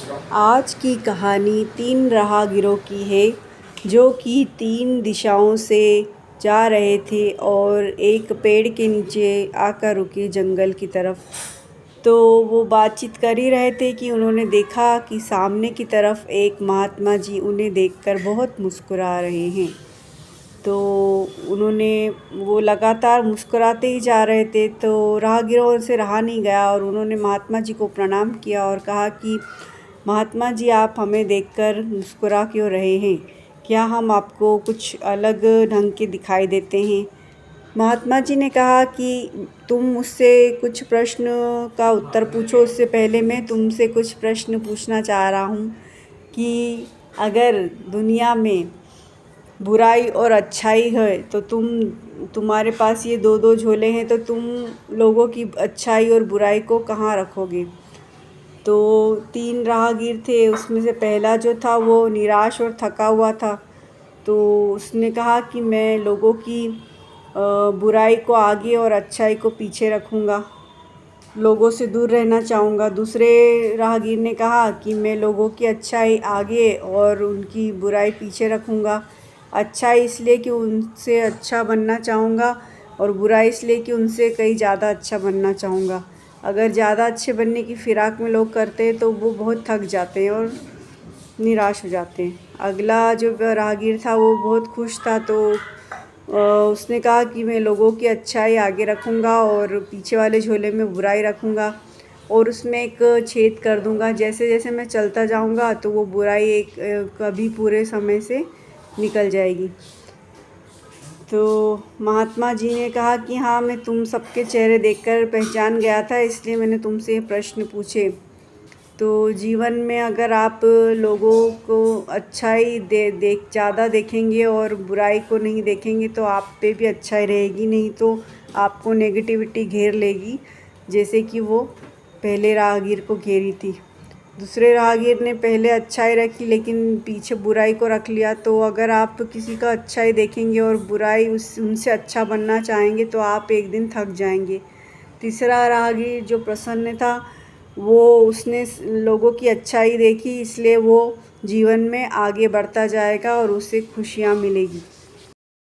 आज की कहानी 3 राहगीरों की है जो कि 3 दिशाओं से जा रहे थे और एक पेड़ के नीचे आकर रुके जंगल की तरफ। तो वो बातचीत कर ही रहे थे कि उन्होंने देखा कि सामने की तरफ एक महात्मा जी उन्हें देखकर बहुत मुस्कुरा रहे हैं। तो वो लगातार मुस्कुराते ही जा रहे थे। तो राहगीरों से रहा नहीं गया और उन्होंने महात्मा जी को प्रणाम किया और कहा कि महात्मा जी, आप हमें देखकर मुस्कुरा क्यों रहे हैं? क्या हम आपको कुछ अलग ढंग के दिखाई देते हैं? महात्मा जी ने कहा कि तुम मुझसे कुछ प्रश्न का उत्तर पूछो, उससे पहले मैं तुमसे कुछ प्रश्न पूछना चाह रहा हूँ कि अगर दुनिया में बुराई और अच्छाई है तो तुम्हारे पास ये दो झोले हैं, तो तुम लोगों की अच्छाई और बुराई को कहाँ रखोगे? तो 3 राहगीर थे, उसमें से पहला जो था वो निराश और थका हुआ था। तो उसने कहा कि मैं लोगों की बुराई को आगे और अच्छाई को पीछे रखूँगा, लोगों से दूर रहना चाहूँगा। दूसरे राहगीर ने कहा कि मैं लोगों की अच्छाई आगे और उनकी बुराई पीछे रखूँगा। अच्छाई इसलिए कि उनसे अच्छा बनना चाहूँगा और बुराई इसलिए कि उनसे कहीं ज़्यादा अच्छा बनना चाहूँगा। अगर ज़्यादा अच्छे बनने की फ़िराक में लोग करते हैं तो वो बहुत थक जाते हैं और निराश हो जाते हैं। अगला जो राहगीर था वो बहुत खुश था। तो उसने कहा कि मैं लोगों की अच्छाई आगे रखूँगा और पीछे वाले झोले में बुराई रखूँगा और उसमें एक छेद कर दूँगा। जैसे जैसे मैं चलता जाऊँगा तो वो बुराई कभी पूरे समय से निकल जाएगी। तो महात्मा जी ने कहा कि हाँ, मैं तुम सबके चेहरे देखकर पहचान गया था, इसलिए मैंने तुमसे प्रश्न पूछे। तो जीवन में अगर आप लोगों को अच्छाई ज़्यादा देखेंगे और बुराई को नहीं देखेंगे तो आप पे भी अच्छाई रहेगी, नहीं तो आपको नेगेटिविटी घेर लेगी, जैसे कि वो पहले राहगीर को घेरी थी। दूसरे राहगीर ने पहले अच्छाई रखी लेकिन पीछे बुराई को रख लिया। तो अगर आप किसी का अच्छाई देखेंगे और बुराई उनसे अच्छा बनना चाहेंगे तो आप एक दिन थक जाएंगे। तीसरा राहगीर जो प्रसन्न था, उसने लोगों की अच्छाई देखी, इसलिए वो जीवन में आगे बढ़ता जाएगा और उसे खुशियाँ मिलेगी।